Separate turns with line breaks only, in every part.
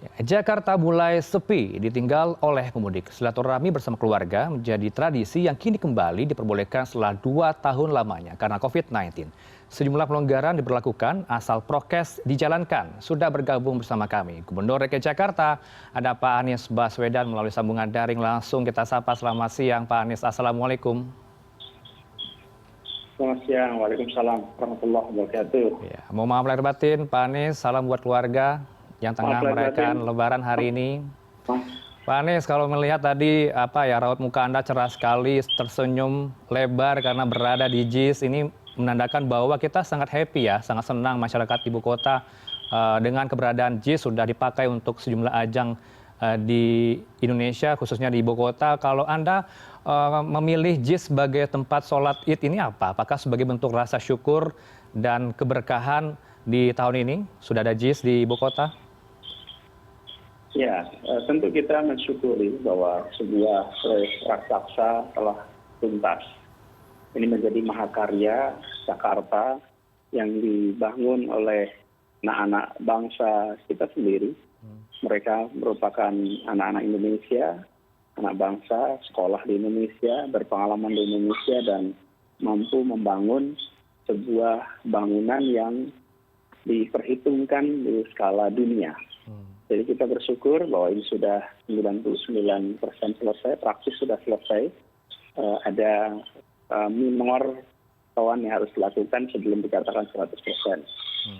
Jakarta mulai sepi ditinggal oleh pemudik. Silaturahmi bersama keluarga menjadi tradisi yang kini kembali diperbolehkan setelah 2 tahun lamanya karena COVID-19. Sejumlah pelonggaran diberlakukan asal prokes dijalankan. Sudah bergabung bersama kami Gubernur DKI Jakarta, ada Pak Anies Baswedan melalui sambungan daring. Langsung kita sapa. Selamat siang Pak Anies. Assalamualaikum.
Selamat siang, Waalaikumsalam warahmatullahi wabarakatuh.
Ya, mohon maaf lahir batin Pak Anies, salam buat keluarga yang tengah merayakan Lebaran hari ini. Pak Anies, kalau melihat tadi raut muka Anda cerah sekali, tersenyum lebar karena berada di JIS, ini menandakan bahwa kita sangat happy ya, sangat senang masyarakat ibu kota dengan keberadaan JIS sudah dipakai untuk sejumlah ajang di Indonesia, khususnya di ibu kota. Kalau Anda memilih JIS sebagai tempat sholat Id ini apa? Apakah sebagai bentuk rasa syukur dan keberkahan di tahun ini sudah ada JIS di ibu kota?
Ya, tentu kita mensyukuri bahwa sebuah proyek raksasa telah tuntas. Ini menjadi mahakarya Jakarta yang dibangun oleh anak-anak bangsa kita sendiri. Mereka merupakan anak-anak Indonesia, anak bangsa, sekolah di Indonesia, berpengalaman di Indonesia, dan mampu membangun sebuah bangunan yang diperhitungkan di skala dunia. Jadi kita bersyukur bahwa ini sudah 99% selesai, praktis sudah selesai. Ada minor kawan yang harus dilakukan sebelum dikatakan 100%.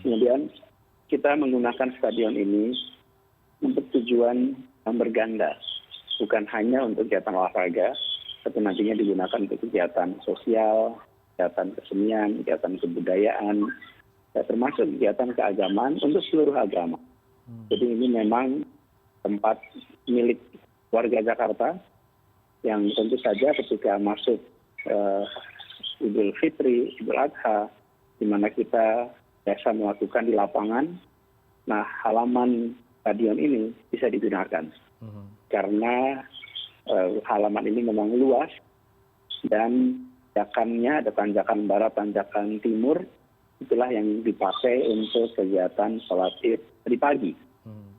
Kemudian kita menggunakan stadion ini untuk tujuan yang berganda. Bukan hanya untuk kegiatan olahraga, tapi nantinya digunakan untuk kegiatan sosial, kegiatan kesenian, kegiatan kebudayaan, termasuk kegiatan keagamaan untuk seluruh agama. Jadi ini memang tempat milik warga Jakarta yang tentu saja ketika masuk Idul Fitri, Idul Adha, di mana kita biasa melakukan di lapangan, nah halaman stadion ini bisa digunakan. Karena halaman ini memang luas dan tanjakannya ada tanjakan barat, tanjakan timur, itulah yang dipakai untuk kegiatan sholat Id tadi pagi.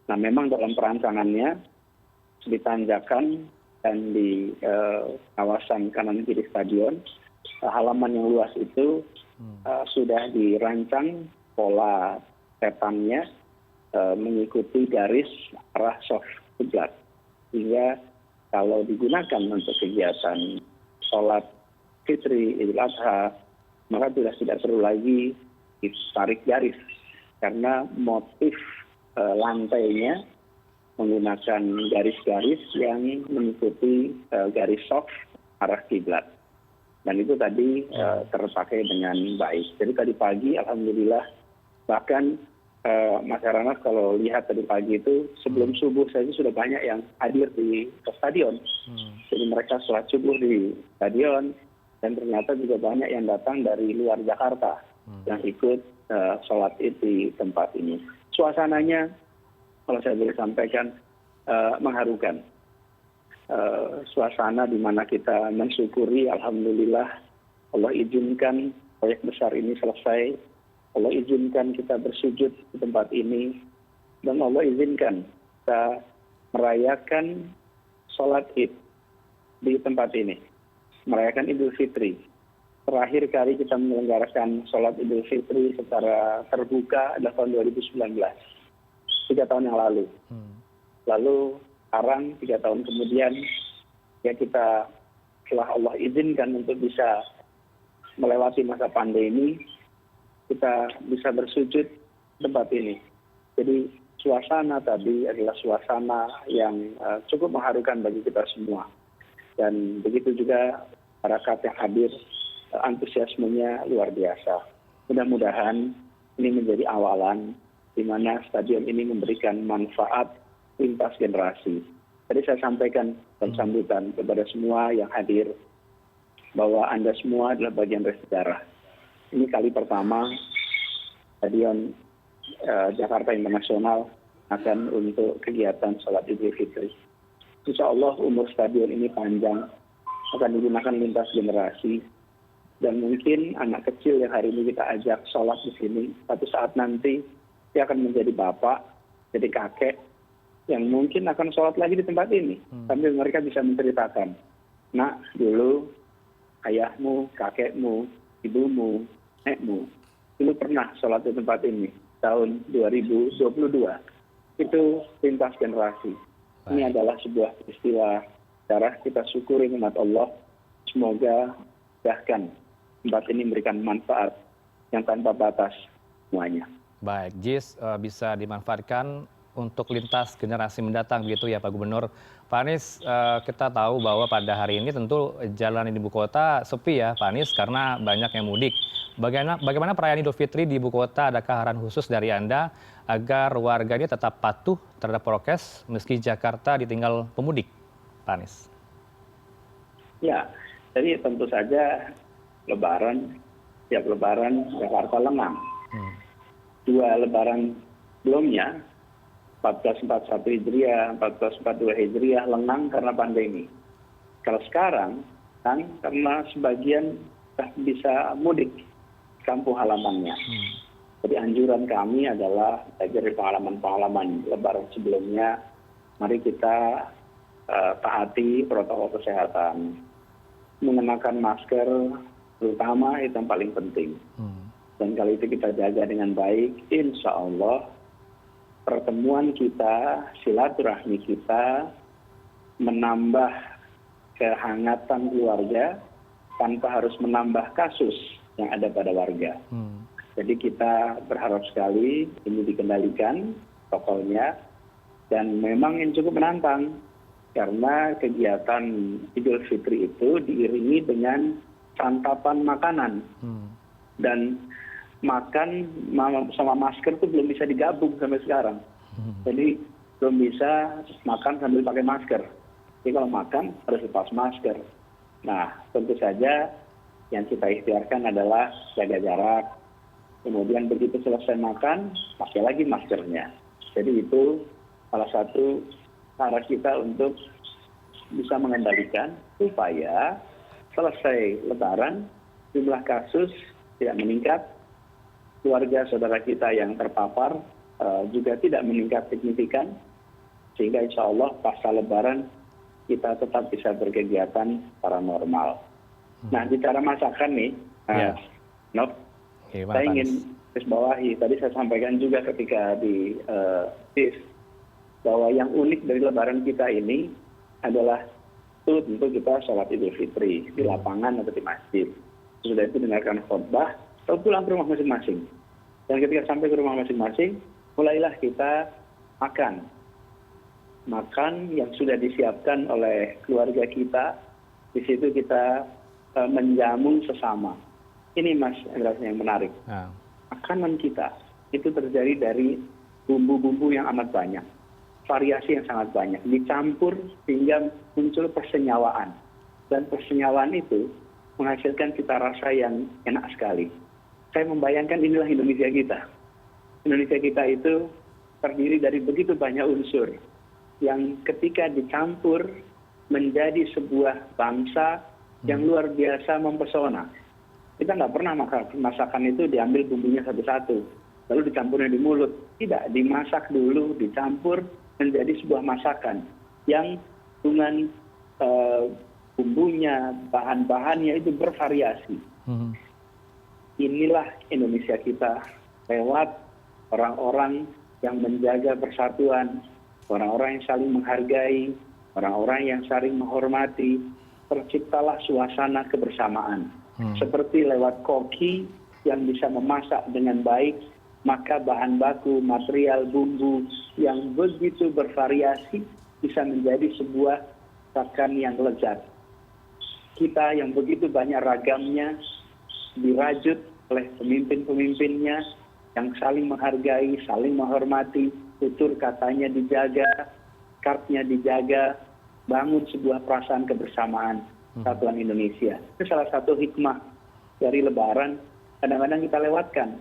Nah memang dalam perancangannya di tanjakan dan di kawasan kanan kiri stadion, halaman yang luas itu sudah dirancang pola setannya mengikuti garis arah soft kiblat. Sehingga kalau digunakan untuk kegiatan sholat Fitri, Idul Adha, maka tidak perlu lagi ditarik garis. Karena motif lantainya menggunakan garis-garis yang mengikuti garis soft arah kiblat. Dan itu tadi terpakai dengan baik. Jadi tadi pagi alhamdulillah, bahkan masyarakat kalau lihat tadi pagi itu sebelum subuh saja sudah banyak yang hadir di stadion. Jadi mereka sholat subuh di stadion dan ternyata juga banyak yang datang dari luar Jakarta yang ikut sholat Id di tempat ini. Suasananya kalau saya boleh sampaikan mengharukan. Suasana di mana kita mensyukuri alhamdulillah Allah izinkan proyek besar ini selesai. Allah izinkan kita bersujud di tempat ini, dan Allah izinkan kita merayakan sholat Id di tempat ini, merayakan Idul Fitri. Terakhir kali kita menyelenggarakan sholat Idul Fitri secara terbuka adalah tahun 2019, 3 tahun yang lalu. Lalu sekarang 3 tahun kemudian, ya kita setelah Allah izinkan untuk bisa melewati masa pandemi, kita bisa bersujud di tempat ini. Jadi suasana tadi adalah suasana yang cukup mengharukan bagi kita semua. Dan begitu juga masyarakat yang hadir, antusiasmenya luar biasa. Mudah-mudahan ini menjadi awalan di mana stadion ini memberikan manfaat lintas generasi. Tadi saya sampaikan dalam sambutan kepada semua yang hadir bahwa Anda semua adalah bagian dari sejarah. Ini kali pertama stadion Jakarta Internasional akan untuk kegiatan sholat Idul Fitri. Insya Allah umur stadion ini panjang, akan digunakan lintas generasi. Dan mungkin anak kecil yang hari ini kita ajak sholat di sini, suatu saat nanti dia akan menjadi bapak, jadi kakek, yang mungkin akan sholat lagi di tempat ini. Sambil mereka bisa menceritakan, nak, dulu ayahmu, kakekmu, ibumu, nenekmu, dulu pernah sholat di tempat ini tahun 2022. Itu lintas generasi. Ini adalah sebuah peristiwa cara kita syukuri nikmat Allah. Semoga bahkan tempat ini memberikan manfaat yang tanpa batas semuanya.
Baik, JIS bisa dimanfaatkan untuk lintas generasi mendatang begitu ya Pak Gubernur. Pak Anies, kita tahu bahwa pada hari ini tentu jalan di ibu kota sepi ya Pak Anies karena banyak yang mudik. Bagaimana perayaan Idul Fitri di ibu kota? Adakah arahan khusus dari Anda agar warga ini tetap patuh terhadap prokes meski Jakarta ditinggal pemudik, Pak Anies?
Ya, jadi tentu saja tiap lebaran Jakarta lengang. 2 lebaran sebelumnya, 1441 Hijriah, 1442 Hijriah lengang karena pandemi. Kalau sekarang kan karena sebagian bisa mudik kampung halamannya. Jadi anjuran kami adalah dari pengalaman-pengalaman lebaran sebelumnya, mari kita taati protokol kesehatan. Mengenakan masker terutama itu yang paling penting. Dan kalau itu kita jaga dengan baik, insya Allah pertemuan kita, silaturahmi kita menambah kehangatan keluarga tanpa harus menambah kasus yang ada pada warga. Jadi kita berharap sekali ini dikendalikan protokolnya, dan memang yang cukup menantang karena kegiatan Idul Fitri itu diiringi dengan santapan makanan. Dan makan sama masker itu belum bisa digabung sampai sekarang. Jadi belum bisa makan sambil pakai masker. Jadi kalau makan harus lepas masker. Nah, tentu saja yang kita ikhtiarkan adalah jaga jarak. Kemudian begitu selesai makan, pakai lagi maskernya. Jadi itu salah satu cara kita untuk bisa mengendalikan supaya selesai Lebaran jumlah kasus tidak meningkat, keluarga saudara kita yang terpapar juga tidak meningkat signifikan, sehingga insya Allah pasca Lebaran kita tetap bisa berkegiatan secara normal. Nah, bicara masakan nih, saya ingin garis bawahi, tadi saya sampaikan juga ketika di TIS, bahwa yang unik dari Lebaran kita ini adalah tentu kita sholat Idul Fitri di lapangan atau di masjid. Sudah itu dengarkan khutbah, atau pulang ke rumah masing-masing. Dan ketika sampai ke rumah masing-masing, mulailah kita makan. Makan yang sudah disiapkan oleh keluarga kita, di situ kita menjamu sesama. Ini Mas yang menarik. Makanan kita itu terjadi dari bumbu-bumbu yang amat banyak. Variasi yang sangat banyak. Dicampur sehingga muncul persenyawaan. Dan persenyawaan itu menghasilkan cita rasa yang enak sekali. Saya membayangkan inilah Indonesia kita. Indonesia kita itu terdiri dari begitu banyak unsur yang ketika dicampur menjadi sebuah bangsa yang luar biasa mempesona. Kita nggak pernah masakan itu diambil bumbunya satu-satu, lalu dicampurnya di mulut. Tidak, dimasak dulu, dicampur menjadi sebuah masakan yang dengan bumbunya, bahan-bahannya itu bervariasi. Inilah Indonesia kita lewat orang-orang yang menjaga persatuan, orang-orang yang saling menghargai, orang-orang yang saling menghormati. Terciptalah suasana kebersamaan. Seperti lewat koki yang bisa memasak dengan baik, maka bahan baku, material, bumbu yang begitu bervariasi bisa menjadi sebuah masakan yang lezat. Kita yang begitu banyak ragamnya dirajut oleh pemimpin-pemimpinnya yang saling menghargai, saling menghormati, tutur katanya dijaga, kartnya dijaga, bangun sebuah perasaan kebersamaan Persatuan Indonesia. Itu salah satu hikmah dari Lebaran kadang-kadang kita lewatkan.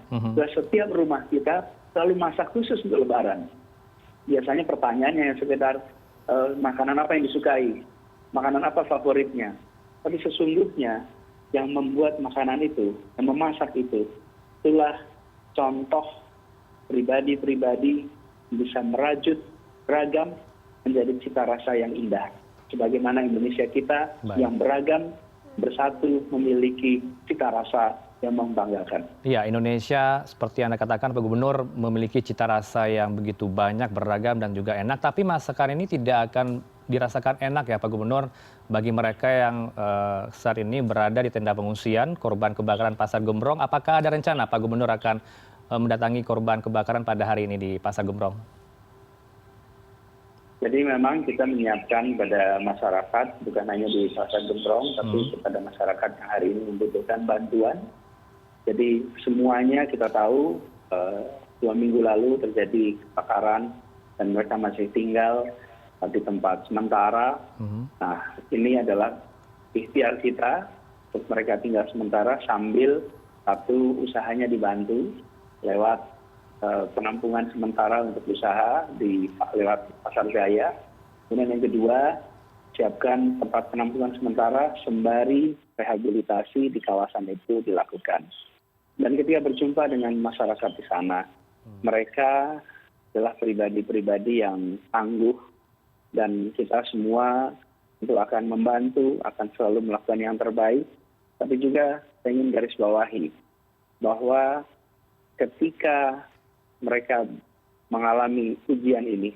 Setiap rumah kita selalu masak khusus untuk Lebaran. Biasanya pertanyaannya yang sekedar makanan apa yang disukai, makanan apa favoritnya. Tapi sesungguhnya yang membuat makanan itu, yang memasak itu, itulah contoh pribadi-pribadi bisa merajut beragam menjadi cita rasa yang indah. Sebagaimana Indonesia kita yang beragam, bersatu, memiliki cita rasa yang membanggakan.
Iya, Indonesia seperti Anda katakan Pak Gubernur memiliki cita rasa yang begitu banyak, beragam dan juga enak. Tapi masakan ini tidak akan dirasakan enak ya Pak Gubernur bagi mereka yang saat ini berada di tenda pengungsian korban kebakaran Pasar Gembrong. Apakah ada rencana Pak Gubernur akan mendatangi korban kebakaran pada hari ini di Pasar Gembrong?
Jadi memang kita menyiapkan pada masyarakat, bukan hanya di Pasar Gembrong, tapi kepada masyarakat yang hari ini membutuhkan bantuan. Jadi semuanya kita tahu 2 minggu lalu terjadi kebakaran dan mereka masih tinggal di tempat sementara. Nah, ini adalah ikhtiar kita untuk mereka tinggal sementara sambil satu usahanya dibantu lewat penampungan sementara untuk usaha lewat Pasar Jaya. Kemudian yang kedua, siapkan tempat penampungan sementara sembari rehabilitasi di kawasan itu dilakukan. Dan ketika berjumpa dengan masyarakat di sana, mereka adalah pribadi-pribadi yang tangguh dan kita semua tentu akan membantu, akan selalu melakukan yang terbaik. Tapi juga saya ingin garis bawahi bahwa ketika mereka mengalami ujian ini,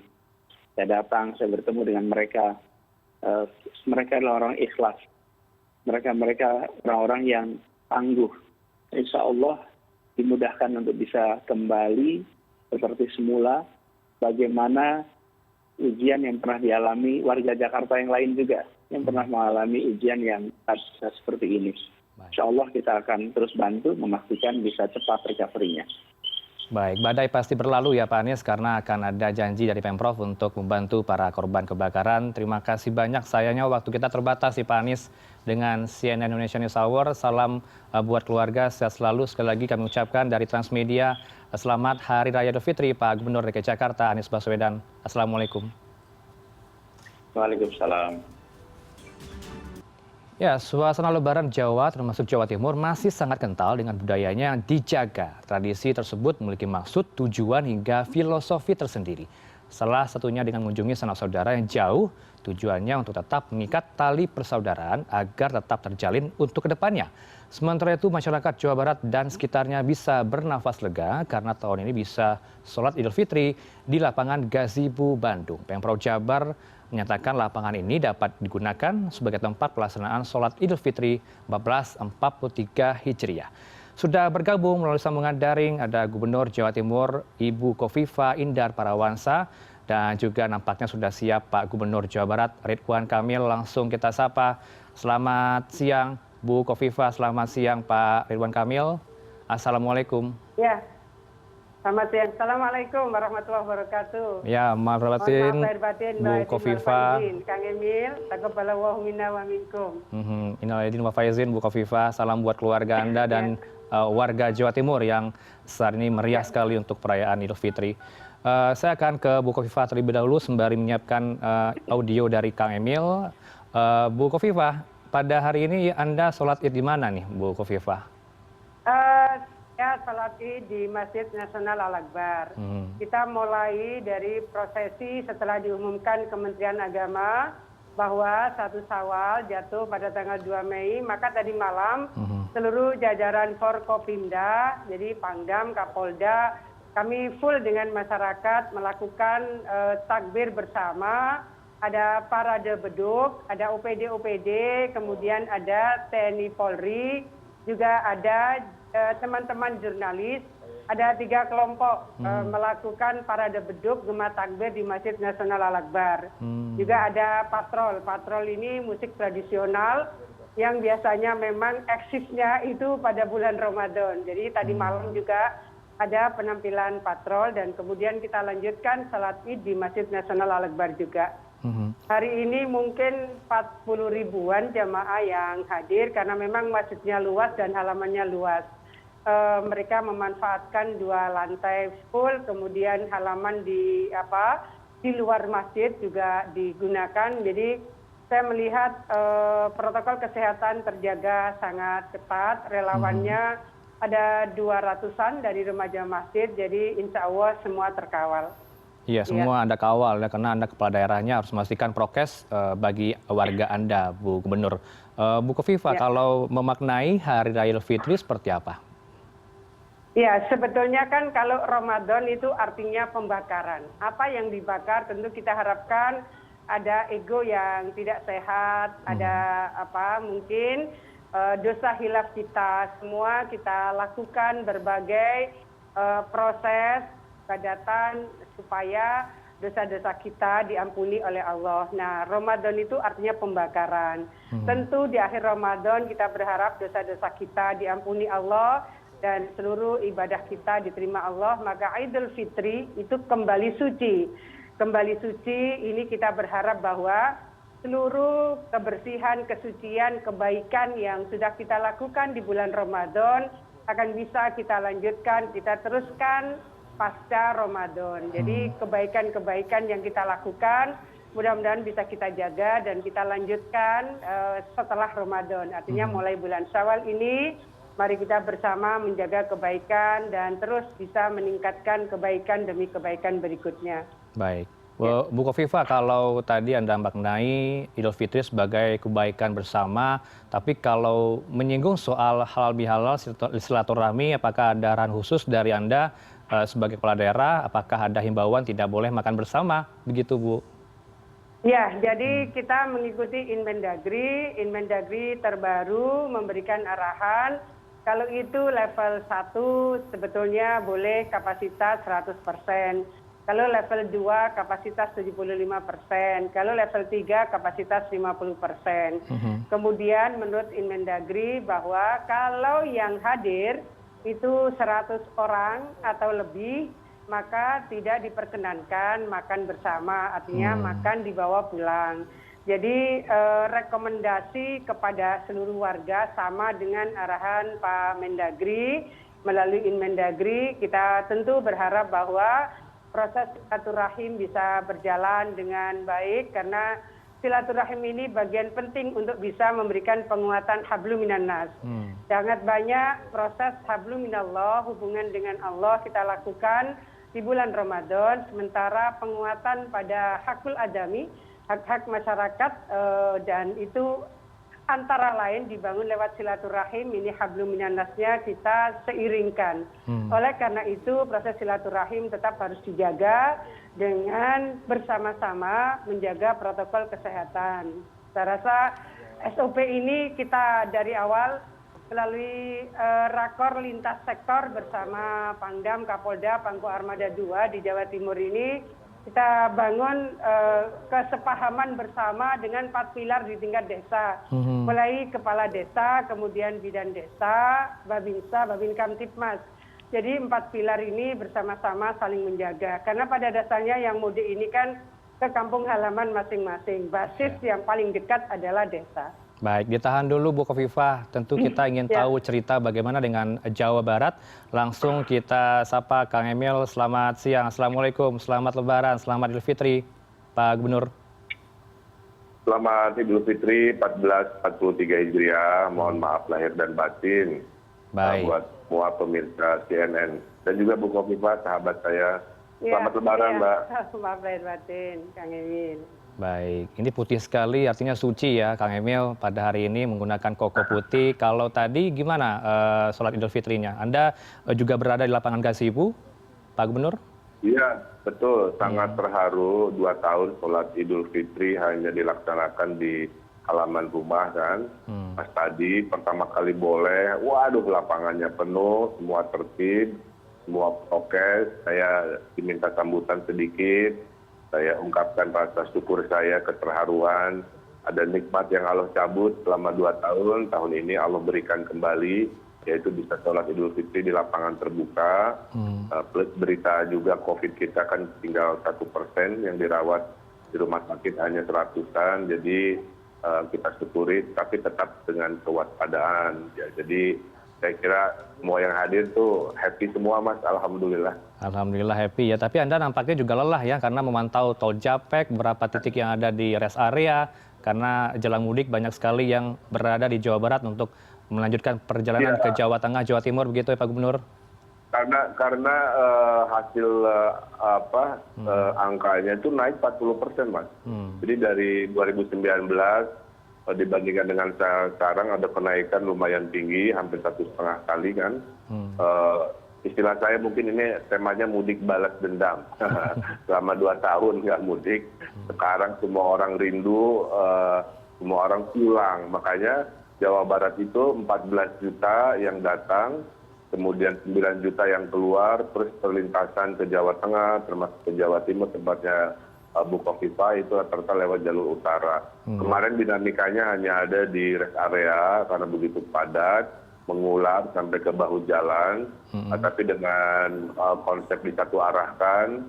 saya datang, saya bertemu dengan mereka, mereka adalah orang ikhlas, mereka orang-orang yang tangguh. Insya Allah dimudahkan untuk bisa kembali seperti semula, bagaimana ujian yang pernah dialami warga Jakarta yang lain juga, yang pernah mengalami ujian yang seperti ini. Insya Allah kita akan terus bantu memastikan bisa cepat recovery-nya.
Baik, badai pasti berlalu ya Pak Anies karena akan ada janji dari Pemprov untuk membantu para korban kebakaran. Terima kasih banyak, sayangnya waktu kita terbatas sih Pak Anies dengan CNN Indonesia News Hour. Salam buat keluarga, sehat selalu. Sekali lagi kami ucapkan dari Transmedia, selamat Hari Raya Idul Fitri Pak Gubernur DKI Jakarta Anies Baswedan. Assalamualaikum.
Waalaikumsalam.
Ya, suasana Lebaran Jawa termasuk Jawa Timur masih sangat kental dengan budayanya yang dijaga. Tradisi tersebut memiliki maksud, tujuan hingga filosofi tersendiri. Salah satunya dengan mengunjungi sanak saudara yang jauh, tujuannya untuk tetap mengikat tali persaudaraan agar tetap terjalin untuk kedepannya. Sementara itu masyarakat Jawa Barat dan sekitarnya bisa bernafas lega karena tahun ini bisa sholat Idul Fitri di lapangan Gazebo Bandung. Pemprov Jabar menyatakan lapangan ini dapat digunakan sebagai tempat pelaksanaan sholat Idul Fitri 1443 Hijriah. Sudah bergabung melalui sambungan daring ada Gubernur Jawa Timur Ibu Kofifa Indar Parawansa dan juga nampaknya sudah siap Pak Gubernur Jawa Barat Ridwan Kamil. Langsung kita sapa. Selamat siang Bu Kofifa, selamat siang Pak Ridwan Kamil. Assalamualaikum.
Ya, selamat siang. Assalamualaikum warahmatullahi wabarakatuh.
Ya, maaf batin Bu Kofifa.
Kang Emil, taqabbalallahu minna wa minkum.
Innal aidin wa faizin Bu Kofifa. Salam buat keluarga Anda dan warga Jawa Timur yang saat ini meriah sekali untuk perayaan Idul Fitri. Saya akan ke Bu Kofifa terlebih dahulu sembari menyiapkan audio dari Kang Emil. Bu Kofifa, pada hari ini Anda sholat Id di mana nih Bu Kofifa?
Ya, sholat Id di Masjid Nasional Al-Akbar. Kita mulai dari prosesi setelah diumumkan Kementerian Agama bahwa 1 Syawal jatuh pada tanggal 2 Mei, maka tadi malam seluruh jajaran Forkopimda, jadi Pangdam, Kapolda, kami full dengan masyarakat melakukan takbir bersama, ada parade beduk, ada OPD, kemudian ada TNI Polri, juga ada teman-teman jurnalis, ada 3 kelompok melakukan parade beduk Gema Takbir di Masjid Nasional Al-Akbar. Juga ada patrol ini musik tradisional yang biasanya memang eksisnya itu pada bulan Ramadan. Jadi tadi malam juga ada penampilan patrol dan kemudian kita lanjutkan salat Id di Masjid Nasional Al-Akbar juga. Hari ini mungkin 40 ribuan jamaah yang hadir karena memang masjidnya luas dan halamannya luas. Mereka memanfaatkan 2 lantai full, kemudian halaman di luar masjid juga digunakan. Jadi saya melihat protokol kesehatan terjaga sangat ketat. Relawannya ada 200-an dari remaja masjid, jadi insya Allah semua terkawal.
Iya, semua Anda kawal ya, karena Anda kepala daerahnya harus memastikan prokes bagi warga Anda, Bu Gubernur. Bu Kofifa,
Ya.
kalau memaknai Hari Raya Idul Fitri seperti apa?
Ya, sebetulnya kan kalau Ramadan itu artinya pembakaran. Apa yang dibakar tentu kita harapkan ada ego yang tidak sehat, ada mungkin dosa hilaf kita. Semua kita lakukan berbagai proses ibadatan supaya dosa-dosa kita diampuni oleh Allah. Nah, Ramadan itu artinya pembakaran. Tentu di akhir Ramadan kita berharap dosa-dosa kita diampuni Allah dan seluruh ibadah kita diterima Allah. Maka Idul Fitri itu kembali suci. Kembali suci ini kita berharap bahwa seluruh kebersihan, kesucian, kebaikan yang sudah kita lakukan di bulan Ramadan akan bisa kita lanjutkan, kita teruskan pasca Ramadan. Jadi kebaikan-kebaikan yang kita lakukan mudah-mudahan bisa kita jaga dan kita lanjutkan setelah Ramadan. Artinya mulai bulan Syawal ini mari kita bersama menjaga kebaikan dan terus bisa meningkatkan kebaikan demi kebaikan berikutnya.
Baik. Bu Kofifa, kalau tadi Anda maknai Idul Fitri sebagai kebaikan bersama, tapi kalau menyinggung soal halal bihalal silaturahmi, apakah ada arahan khusus dari Anda sebagai kepala daerah, apakah ada himbauan tidak boleh makan bersama, begitu Bu?
Ya, jadi kita mengikuti Inmendagri terbaru memberikan arahan, kalau itu level 1 sebetulnya boleh kapasitas 100%. Kalau level 2 kapasitas 75%, kalau level 3 kapasitas 50%. Kemudian menurut Inmendagri bahwa kalau yang hadir itu 100 orang atau lebih, maka tidak diperkenankan makan bersama, artinya makan dibawa pulang. Jadi rekomendasi kepada seluruh warga sama dengan arahan Pak Mendagri melalui Inmendagri, kita tentu berharap bahwa proses silaturahim bisa berjalan dengan baik karena silaturahim ini bagian penting untuk bisa memberikan penguatan hablum minannas. Sangat banyak proses hablum minallah, hubungan dengan Allah kita lakukan di bulan Ramadan, sementara penguatan pada hakul adami, hak-hak masyarakat dan itu antara lain dibangun lewat silaturahim, ini hablum minannasnya kita seiringkan. Oleh karena itu proses silaturahim tetap harus dijaga dengan bersama-sama menjaga protokol kesehatan. Saya rasa SOP ini kita dari awal melalui rakor lintas sektor bersama Pangdam, Kapolda, Pangko Armada 2 di Jawa Timur ini kita bangun kesepahaman bersama dengan 4 pilar di tingkat desa. Mulai kepala desa, kemudian bidan desa, Babinsa, Babin Kamtipmas. Jadi 4 pilar ini bersama-sama saling menjaga. Karena pada dasarnya yang mudik ini kan ke kampung halaman masing-masing. Basis yang paling dekat adalah desa.
Baik, ditahan dulu Bu Kofifa. Tentu kita ingin tahu cerita bagaimana dengan Jawa Barat. Langsung kita sapa Kang Emil. Selamat siang. Assalamualaikum. Selamat Lebaran. Selamat Idul Fitri, Pak Gubernur.
Selamat Idul Fitri 1443 Hijriah. Mohon maaf lahir dan batin.
Baik.
Buat semua pemirsa CNN. Dan juga Bu Kofifa, sahabat saya. Selamat Lebaran, Mbak.
Maaf lahir batin, Kang Emil.
Baik, ini putih sekali artinya suci ya Kang Emil pada hari ini menggunakan koko putih. Kalau tadi gimana sholat Idul Fitrinya? Anda juga berada di lapangan Gasibu, Pak Gubernur?
Iya, betul. Sangat terharu 2 tahun sholat Idul Fitri hanya dilaksanakan di halaman rumah kan. Pas tadi pertama kali boleh, waduh lapangannya penuh, semua tertib, semua prokes. Saya diminta sambutan sedikit. Saya ungkapkan rasa syukur saya, keterharuan, ada nikmat yang Allah cabut selama 2 tahun, tahun ini Allah berikan kembali, yaitu bisa sholat Idul Fitri di lapangan terbuka, plus berita juga COVID kita kan tinggal 1% yang dirawat di rumah sakit hanya 100-an, jadi kita syukuri, tapi tetap dengan kewaspadaan. Ya, jadi saya kira semua yang hadir tuh happy semua Mas, Alhamdulillah.
Alhamdulillah happy ya, tapi Anda nampaknya juga lelah ya karena memantau tol Japek, beberapa titik yang ada di rest area, karena jelang mudik banyak sekali yang berada di Jawa Barat untuk melanjutkan perjalanan ke Jawa Tengah, Jawa Timur, begitu ya Pak Gubernur?
karena hasil angkanya itu naik 40%, Mas. Jadi dari 2019 dibandingkan dengan sekarang ada kenaikan lumayan tinggi, hampir 1,5 kali kan. Istilah saya mungkin ini temanya mudik balas dendam. Selama 2 tahun nggak mudik, sekarang semua orang rindu, semua orang pulang. Makanya Jawa Barat itu 14 juta yang datang, kemudian 9 juta yang keluar, terus perlintasan ke Jawa Tengah, termasuk ke Jawa Timur, tempatnya Bukovifa itu rata-rata lewat jalur utara. Kemarin dinamikanya hanya ada di rest area karena begitu padat, mengular sampai ke bahu jalan, tapi dengan konsep disatu arahkan,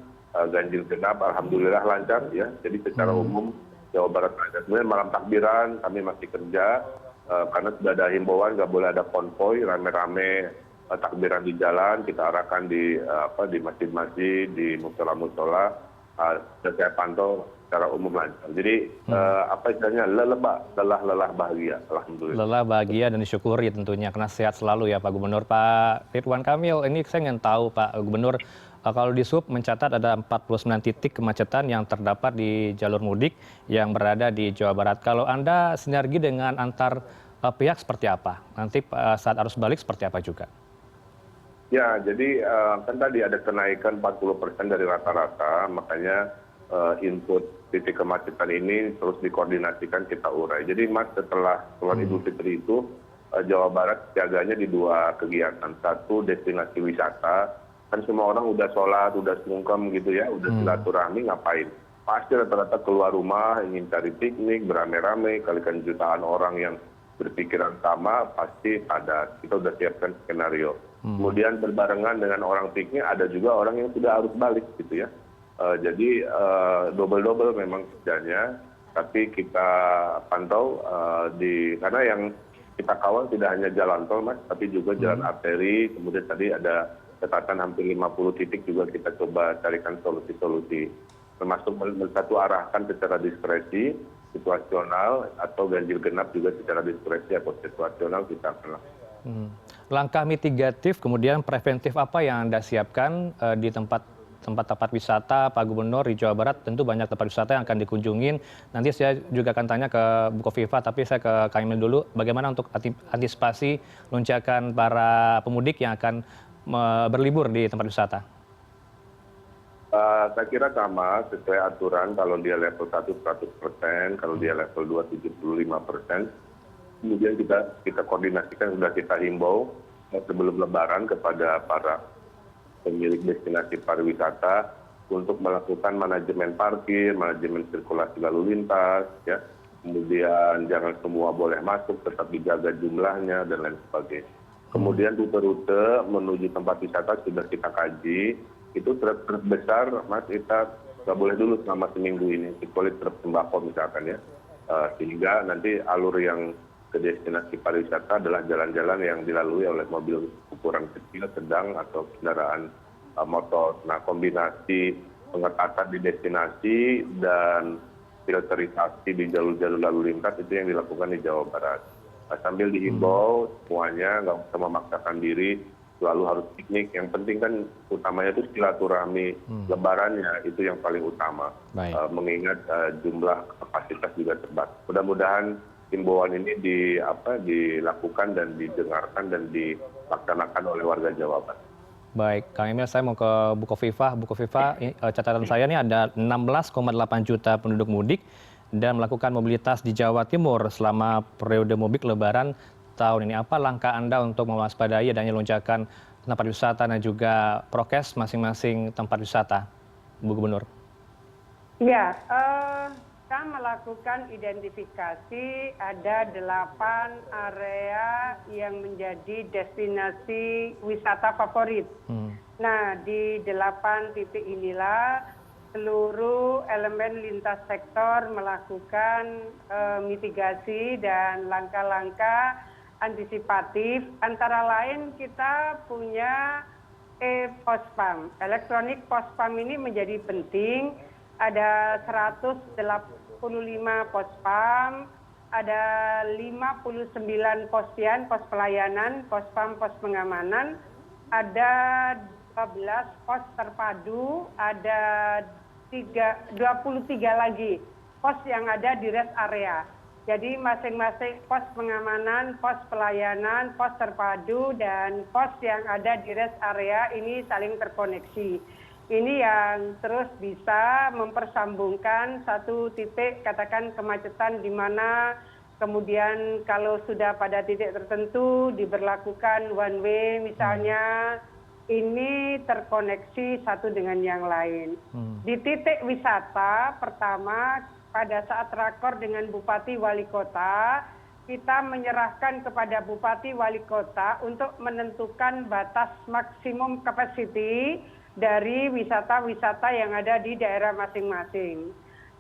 ganjil genap, alhamdulillah lancar ya. Jadi secara umum Jawa Barat lancar. Kemudian malam takbiran kami masih kerja, karena sudah ada himbauan nggak boleh ada konvoy rame-rame takbiran di jalan, kita arahkan di masjid-masjid, di musola-musola. Saya pantau secara umum lancar. Jadi istilahnya lelah bahagia, alhamdulillah.
Lelah bahagia dan disyukuri tentunya karena sehat selalu ya Pak Gubernur. Pak Ridwan Kamil, ini saya ingin tahu Pak Gubernur, kalau di Sub mencatat ada 49 titik kemacetan yang terdapat di jalur mudik yang berada di Jawa Barat. Kalau Anda sinergi dengan antar pihak seperti apa? Nanti saat arus balik seperti apa juga?
Ya, jadi kan tadi ada kenaikan 40% dari rata-rata, makanya input titik kemacetan ini terus dikoordinasikan kita urai. Jadi Mas, setelah Idul Fitri itu Jawa Barat siaganya di 2 kegiatan. Satu, destinasi wisata, kan semua orang udah sholat, udah sungkem gitu ya, udah silaturahmi, ngapain? Pasti rata-rata keluar rumah, ingin cari piknik, beramai-ramai, kalikan jutaan orang yang berpikiran sama, pasti padat. Kita udah siapkan skenario. Kemudian berbarengan dengan orang piknik, ada juga orang yang sudah arus balik gitu ya. Jadi double-double memang kerjanya, tapi kita pantau karena yang kita kawal tidak hanya jalan tol Mas, tapi juga jalan arteri, kemudian tadi ada catatan hampir 50 titik juga kita coba carikan solusi-solusi, termasuk satu arahkan secara diskresi, situasional, atau ganjil genap juga secara diskresi atau situasional kita akan lakukan.
Langkah mitigatif kemudian preventif apa yang Anda siapkan di tempat-tempat wisata Pak Gubernur di Jawa Barat? Tentu banyak tempat wisata yang akan dikunjungin. Nanti saya juga akan tanya ke Bukovifa, tapi saya ke Kang Emil dulu. Bagaimana untuk antisipasi lonjakan para pemudik yang akan berlibur di tempat wisata?
Saya kira sama, sesuai aturan. Kalau dia level 1 100%, kalau dia level 2 75%. Kemudian kita koordinasikan, sudah kita himbau sebelum Lebaran kepada para pemilik destinasi pariwisata untuk melakukan manajemen parkir, manajemen sirkulasi lalu lintas, ya. Kemudian jangan semua boleh masuk, tetap dijaga jumlahnya dan lain sebagainya. Kemudian rute-rute menuju tempat wisata sudah kita kaji, itu truk besar, Mas, kita nggak boleh dulu selama seminggu ini, kecuali truk sembako misalkan ya, sehingga nanti alur yang ke destinasi pariwisata adalah jalan-jalan yang dilalui oleh mobil ukuran kecil, sedang, atau kendaraan motor. Nah, kombinasi pengetatan di destinasi dan filterisasi di jalur-jalur lalu lintas itu yang dilakukan di Jawa Barat. Nah, sambil dihimbau semuanya nggak usah memaksakan diri selalu harus piknik. Yang penting kan utamanya itu silaturahmi, lebarannya itu yang paling utama. Mengingat jumlah kapasitas juga terbatas. Mudah-mudahan himbauan ini dilakukan dan didengarkan dan dilaksanakan oleh warga Jawa Barat.
Baik, Kang Emil, saya mau ke Bukovifa. Bukovifa, catatan saya ini ada 16,8 juta penduduk mudik dan melakukan mobilitas di Jawa Timur selama periode mudik Lebaran tahun ini. Apa langkah Anda untuk mewaspadai adanya lonjakan tempat wisata dan juga prokes masing-masing tempat wisata, Bu Gubernur?
Ya, kita melakukan identifikasi ada 8 area yang menjadi destinasi wisata favorit. Nah, di 8 titik inilah seluruh elemen lintas sektor melakukan mitigasi dan langkah-langkah antisipatif. Antara lain kita punya pospam. Elektronik pospam ini menjadi penting. Ada 185 pospam, ada 59 postian, pos pelayanan, pospam, pos pengamanan, ada 12 pos terpadu, ada 23 lagi pos yang ada di rest area. Jadi masing-masing pos pengamanan, pos pelayanan, pos terpadu, dan pos yang ada di rest area ini saling terkoneksi. Ini yang terus bisa mempersambungkan satu titik, katakan kemacetan di mana kemudian kalau sudah pada titik tertentu diberlakukan one way misalnya, ini terkoneksi satu dengan yang lain. Di titik wisata pertama, pada saat rakor dengan Bupati Wali Kota, kita menyerahkan kepada Bupati Wali Kota untuk menentukan batas maksimum capacity dari wisata-wisata yang ada di daerah masing-masing.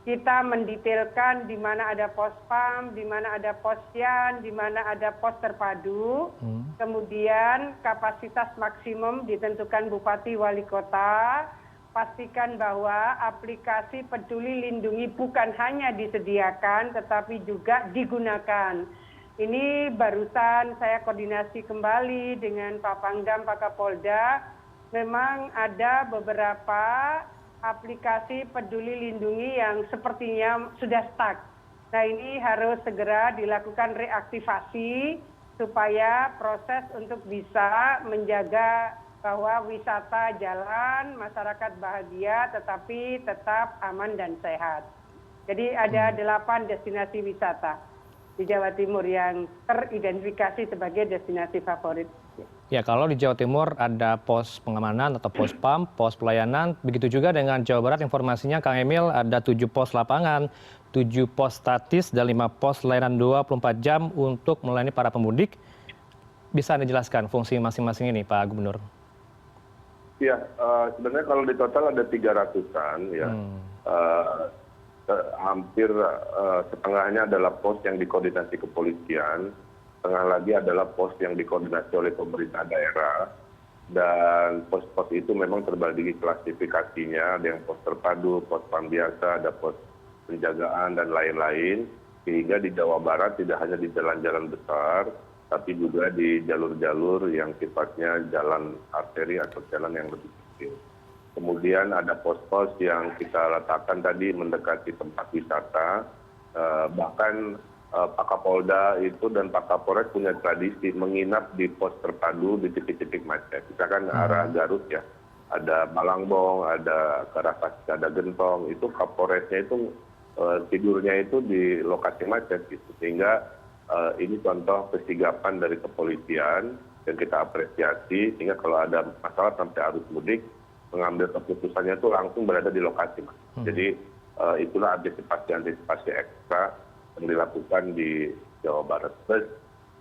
Kita mendetailkan di mana ada pos PAM, di mana ada posyan, di mana ada pos terpadu. Kemudian kapasitas maksimum ditentukan Bupati Wali Kota. Pastikan bahwa aplikasi Peduli Lindungi bukan hanya disediakan tetapi juga digunakan. Ini barusan saya koordinasi kembali dengan Pak Pangdam, Pak Kapolda. Memang ada beberapa aplikasi Peduli Lindungi yang sepertinya sudah stuck. Nah, ini harus segera dilakukan reaktivasi supaya proses untuk bisa menjaga bahwa wisata jalan, masyarakat bahagia, tetapi tetap aman dan sehat. Jadi ada 8 destinasi wisata di Jawa Timur yang teridentifikasi sebagai destinasi favorit.
Ya, kalau di Jawa Timur ada pos pengamanan atau pos PAM, pos pelayanan, begitu juga dengan Jawa Barat informasinya Kang Emil ada 7 pos lapangan, 7 pos statis, dan 5 pos layanan 24 jam untuk melayani para pemudik. Bisa Anda jelaskan fungsi masing-masing ini, Pak Gubernur?
Ya, sebenarnya kalau di total ada 300-an ya. Hampir setengahnya adalah pos yang dikoordinasi kepolisian, setengah lagi adalah pos yang dikoordinasi oleh pemerintah daerah, dan pos-pos itu memang terbagi klasifikasinya, ada yang pos terpadu, pos PAM biasa, ada pos penjagaan dan lain-lain, sehingga di Jawa Barat tidak hanya di jalan-jalan besar, tapi juga di jalur-jalur yang sifatnya jalan arteri atau jalan yang lebih kecil. Kemudian ada pos-pos yang kita letakkan tadi mendekati tempat wisata, bahkan Pak Kapolda itu dan Pak Kapolres punya tradisi menginap di pos terpadu di titik-titik macet. Misalkan arah Garut ya, ada Malangbong, ada Karakas, ada Gentong, itu Kapolresnya itu tidurnya itu di lokasi macet gitu. Sehingga ini contoh kesigapan dari kepolisian yang kita apresiasi, sehingga kalau ada masalah sampai arus mudik, mengambil keputusannya itu langsung berada di lokasi. Jadi itulah antisipasi ekstra yang dilakukan di Jawa Barat. Terus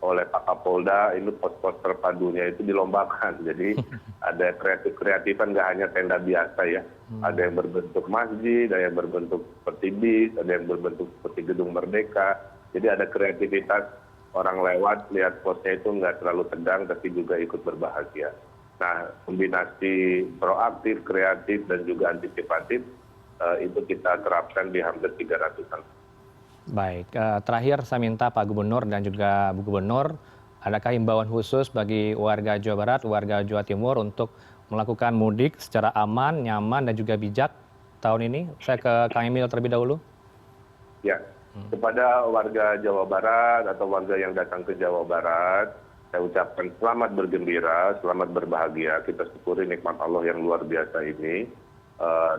oleh Pak Kapolda, ini pos-pos terpadunya itu dilombakan. Jadi ada kreatif-kreatifan, nggak hanya tenda biasa ya. Ada yang berbentuk masjid, ada yang berbentuk seperti bis, ada yang berbentuk seperti Gedung Merdeka. Jadi ada kreativitas, orang lewat lihat posnya itu nggak terlalu tegang tapi juga ikut berbahagia. Nah, kombinasi proaktif, kreatif, dan juga antisipatif itu kita terapkan di hampir 300-an.
Baik, terakhir saya minta Pak Gubernur dan juga Bu Gubernur, adakah himbauan khusus bagi warga Jawa Barat, warga Jawa Timur untuk melakukan mudik secara aman, nyaman, dan juga bijak tahun ini? Saya ke Kang Emil terlebih dahulu.
Ya. Kepada warga Jawa Barat atau warga yang datang ke Jawa Barat, saya ucapkan selamat bergembira, selamat berbahagia. Kita syukuri nikmat Allah yang luar biasa ini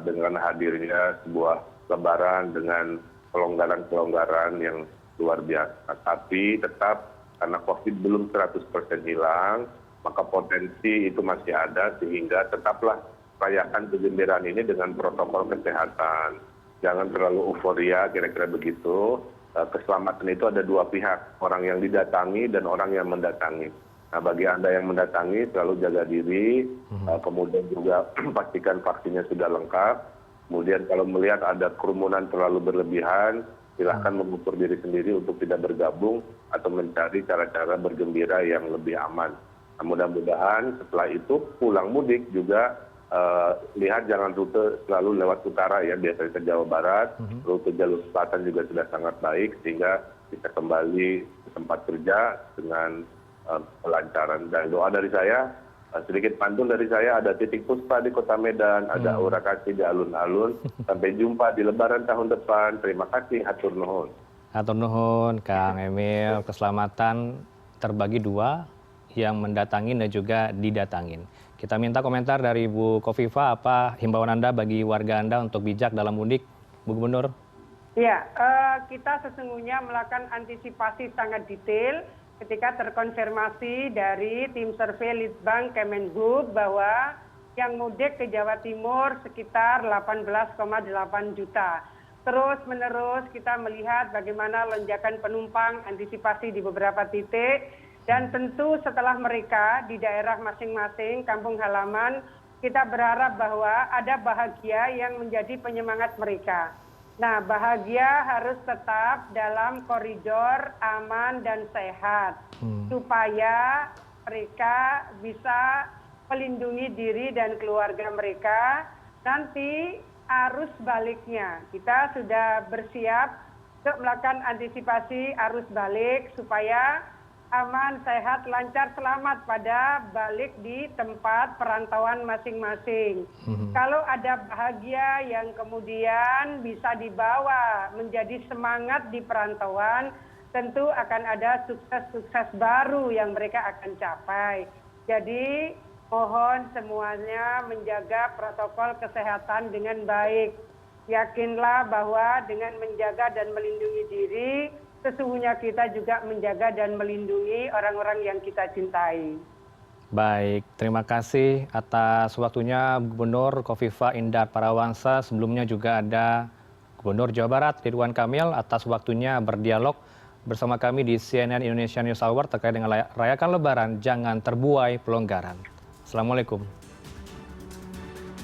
dengan hadirnya sebuah lebaran dengan pelonggaran-pelonggaran yang luar biasa. Tapi tetap karena COVID belum 100% hilang, maka potensi itu masih ada, sehingga tetaplah rayakan kegembiraan ini dengan protokol kesehatan. Jangan terlalu euforia, kira-kira begitu. Keselamatan itu ada dua pihak, orang yang didatangi dan orang yang mendatangi. Nah, bagi Anda yang mendatangi, selalu jaga diri, kemudian juga pastikan vaksinnya sudah lengkap. Kemudian kalau melihat ada kerumunan terlalu berlebihan, silahkan mengukur diri sendiri untuk tidak bergabung atau mencari cara-cara bergembira yang lebih aman. Nah, mudah-mudahan setelah itu pulang mudik juga lihat jangan rute selalu lewat utara ya, biasanya ke Jawa Barat, rute jalur selatan juga sudah sangat baik sehingga bisa kembali ke tempat kerja dengan kelancaran. Dan doa dari saya Sedikit pantun dari saya, ada titik puspa di kota Medan, ada aura kasih di alun-alun. Sampai jumpa di Lebaran tahun depan. Terima kasih, hatur nuhun.
Hatur nuhun, Kang Emil. Keselamatan terbagi dua, yang mendatangin dan juga didatangin. Kita minta komentar dari Bu Kofifa, apa himbauan Anda bagi warga Anda untuk bijak dalam mudik, Bu Gubernur?
Ya, kita sesungguhnya melakukan antisipasi sangat detail ketika terkonfirmasi dari tim survei Litbang Kemenhub bahwa yang mudik ke Jawa Timur sekitar 18,8 juta. Terus menerus kita melihat bagaimana lonjakan penumpang, antisipasi di beberapa titik, dan tentu setelah mereka di daerah masing-masing, kampung halaman, kita berharap bahwa ada bahagia yang menjadi penyemangat mereka. Nah, bahagia harus tetap dalam koridor aman dan sehat, supaya mereka bisa melindungi diri dan keluarga mereka. Nanti arus baliknya, kita sudah bersiap untuk melakukan antisipasi arus balik supaya aman, sehat, lancar, selamat pada balik di tempat perantauan masing-masing. Kalau ada bahagia yang kemudian bisa dibawa menjadi semangat di perantauan, tentu akan ada sukses-sukses baru yang mereka akan capai. Jadi mohon semuanya menjaga protokol kesehatan dengan baik. Yakinlah bahwa dengan menjaga dan melindungi diri, sesungguhnya kita juga menjaga dan melindungi orang-orang yang kita cintai.
Baik, terima kasih atas waktunya Gubernur Kofifa Indar Parawansa. Sebelumnya juga ada Gubernur Jawa Barat Ridwan Kamil atas waktunya berdialog bersama kami di CNN Indonesia News Hour terkait dengan rayakan Lebaran, jangan terbuai pelonggaran. Assalamualaikum.